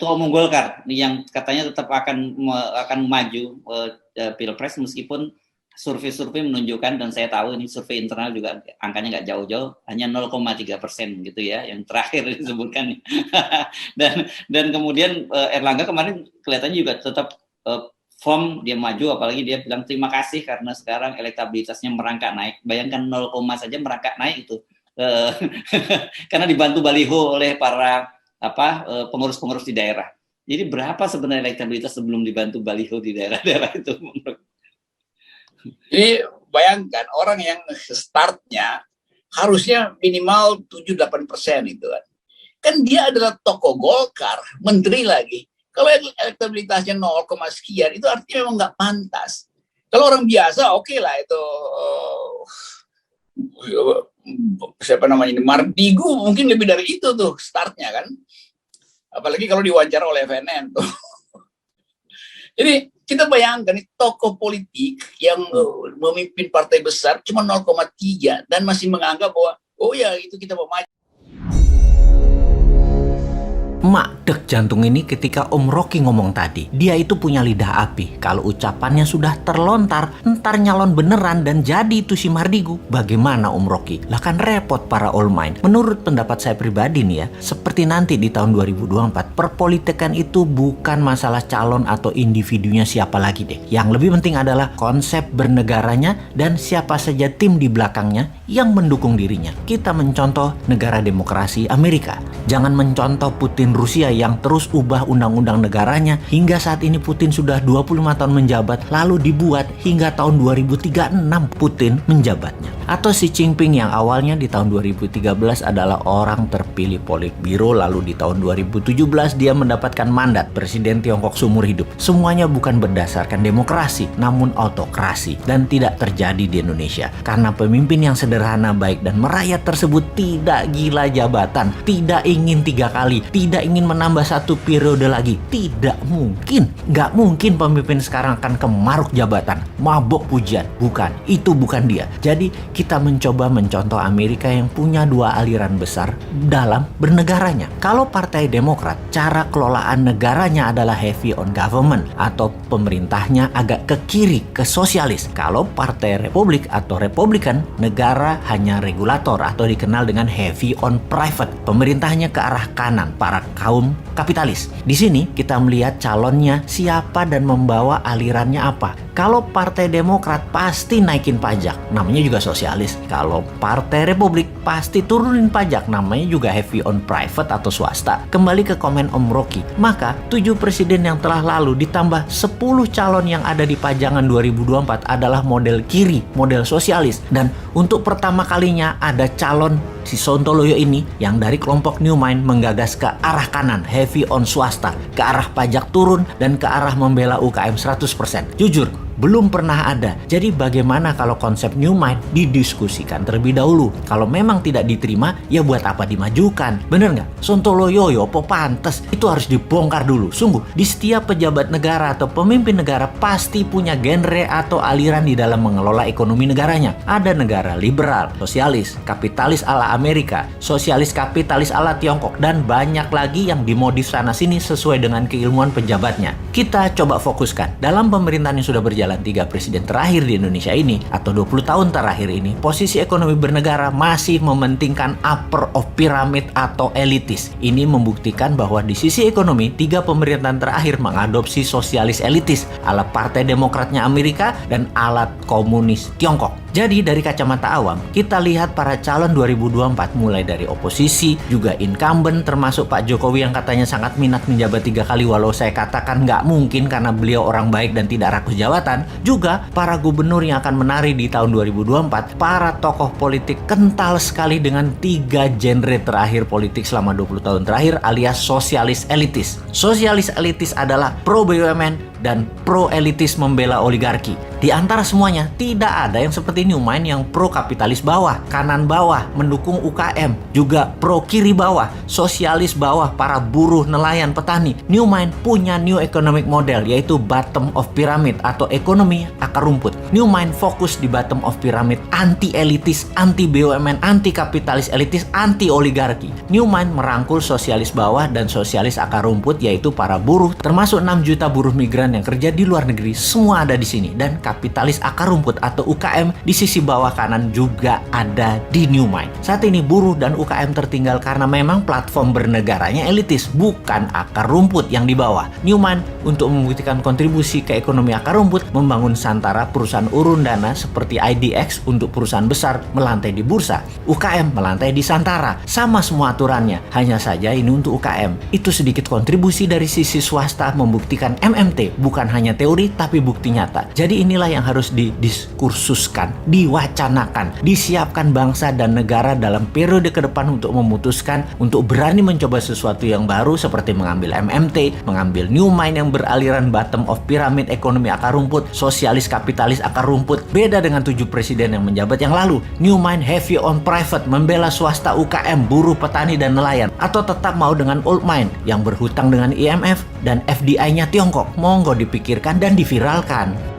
Ketua Umum Golkar yang katanya tetap akan maju Pilpres meskipun survei menunjukkan, dan saya tahu ini survei internal juga angkanya nggak jauh-jauh, hanya 0,3% gitu ya yang terakhir disebutkan. dan kemudian Erlangga kemarin kelihatannya juga tetap firm dia maju, apalagi dia bilang terima kasih karena sekarang elektabilitasnya merangkak naik. Bayangkan 0, saja merangkak naik itu karena dibantu baliho oleh para pengurus-pengurus di daerah. Jadi berapa sebenarnya elektabilitas sebelum dibantu baliho di daerah-daerah itu? Jadi bayangkan orang yang startnya harusnya minimal 7-8% itu kan. Kan dia adalah tokoh Golkar, menteri lagi. Kalau elektabilitasnya 0, sekian itu artinya memang nggak pantas. Kalau orang biasa oke lah itu siapa namanya ini Mardigu mungkin lebih dari itu tuh startnya kan. Apalagi kalau diwawancara oleh FNN tuh. Jadi kita bayangkan tokoh politik yang memimpin partai besar cuma 0,3 dan masih menganggap bahwa oh ya itu kita mau maju. Mak dek jantung ini ketika Om Rocky ngomong tadi. Dia itu punya lidah api. Kalau ucapannya sudah terlontar, ntar nyalon beneran dan jadi itu si Mardigu. Bagaimana Om Rocky? Lah kan repot para all mind. Menurut pendapat saya pribadi nih ya, seperti nanti di tahun 2024, perpolitikan itu bukan masalah calon atau individunya siapa lagi deh. Yang lebih penting adalah konsep bernegaranya dan siapa saja tim di belakangnya yang mendukung dirinya. Kita mencontoh negara demokrasi Amerika. Jangan mencontoh Putin Rusia yang terus ubah undang-undang negaranya hingga saat ini Putin sudah 25 tahun menjabat, lalu dibuat hingga tahun 2036 Putin menjabatnya. Atau Xi Jinping yang awalnya di tahun 2013 adalah orang terpilih Politbiro, lalu di tahun 2017 dia mendapatkan mandat Presiden Tiongkok seumur hidup. Semuanya bukan berdasarkan demokrasi, namun autokrasi, dan tidak terjadi di Indonesia. Karena pemimpin yang sederhana, baik, dan merayat tersebut tidak gila jabatan, tidak ingin 3 kali, tidak ingin menambah 1 periode lagi. Tidak mungkin. Nggak mungkin pemimpin sekarang akan kemaruk jabatan, mabok pujian. Bukan, itu bukan dia. Jadi kita mencoba mencontoh Amerika yang punya 2 aliran besar dalam bernegaranya. Kalau Partai Demokrat, cara kelolaan negaranya adalah heavy on government atau pemerintahnya agak ke kiri, ke sosialis. Kalau Partai Republik atau Republikan, negara hanya regulator atau dikenal dengan heavy on private. Pemerintahnya ke arah kanan, para kaum kapitalis. Di sini kita melihat calonnya siapa dan membawa alirannya apa. Kalau Partai Demokrat pasti naikin pajak, namanya juga sosialis. Kalau Partai Republik pasti turunin pajak, namanya juga heavy on private atau swasta. Kembali ke komen Om Rocky, maka 7 presiden yang telah lalu ditambah 10 calon yang ada di pajangan 2024 adalah model kiri, model sosialis. Dan untuk pertama kalinya ada calon si Sontoloyo ini yang dari kelompok New Mind menggagas ke arah kanan, heavy on swasta, ke arah pajak turun dan ke arah membela UKM 100%. Jujur, belum pernah ada. Jadi bagaimana kalau konsep New Mind didiskusikan terlebih dahulu? Kalau memang tidak diterima, ya buat apa dimajukan? Bener nggak? Sontoloyo apa pantes? Itu harus dibongkar dulu. Sungguh, di setiap pejabat negara atau pemimpin negara pasti punya genre atau aliran di dalam mengelola ekonomi negaranya. Ada negara liberal, sosialis, kapitalis ala Amerika, sosialis kapitalis ala Tiongkok, dan banyak lagi yang dimodif sana-sini sesuai dengan keilmuan pejabatnya. Kita coba fokuskan. Dalam pemerintahan yang sudah berjalan 3 presiden terakhir di Indonesia ini atau 20 tahun terakhir ini, posisi ekonomi bernegara masih mementingkan upper of pyramid atau elitis. Ini membuktikan bahwa di sisi ekonomi 3 pemerintahan terakhir mengadopsi sosialis elitis ala Partai Demokratnya Amerika dan ala komunis Tiongkok. Jadi dari kacamata awam, kita lihat para calon 2024 mulai dari oposisi, juga incumbent termasuk Pak Jokowi yang katanya sangat minat menjabat 3 kali walau saya katakan nggak mungkin karena beliau orang baik dan tidak rakus jabatan. Juga para gubernur yang akan menari di tahun 2024, para tokoh politik kental sekali dengan 3 genre terakhir politik selama 20 tahun terakhir alias sosialis elitis. Sosialis elitis adalah pro BUMN, dan pro-elitis membela oligarki. Di antara semuanya, tidak ada yang seperti Newmind yang pro-kapitalis bawah, kanan bawah, mendukung UKM, juga pro-kiri bawah, sosialis bawah, para buruh, nelayan, petani. Newmind punya new economic model, yaitu bottom of pyramid atau ekonomi akar rumput. Newmind fokus di bottom of pyramid, anti-elitis, anti-BUMN, anti-kapitalis elitis, anti-oligarki. Newmind merangkul sosialis bawah dan sosialis akar rumput, yaitu para buruh, termasuk 6 juta buruh migran yang kerja di luar negeri, semua ada di sini. Dan kapitalis akar rumput atau UKM di sisi bawah kanan juga ada di Newmind. Saat ini buruh dan UKM tertinggal karena memang platform bernegaranya elitis, bukan akar rumput yang di bawah. Newmind untuk membuktikan kontribusi ke ekonomi akar rumput membangun Santara, perusahaan urun dana seperti IDX untuk perusahaan besar melantai di bursa, UKM melantai di Santara. Sama semua aturannya, hanya saja ini untuk UKM. Itu sedikit kontribusi dari sisi swasta membuktikan MMT bukan hanya teori tapi bukti nyata. Jadi inilah yang harus didiskursuskan, diwacanakan, disiapkan bangsa dan negara dalam periode ke depan untuk memutuskan, untuk berani mencoba sesuatu yang baru seperti mengambil MMT, mengambil Newmind yang beraliran bottom of pyramid, ekonomi akar rumput, sosialis kapitalis akar rumput. Beda dengan 7 presiden yang menjabat yang lalu. Newmind heavy on private, membela swasta, UKM, buruh, petani, dan nelayan. Atau tetap mau dengan old mind yang berhutang dengan IMF dan FDI-nya Tiongkok. Monggo dipikirkan dan diviralkan.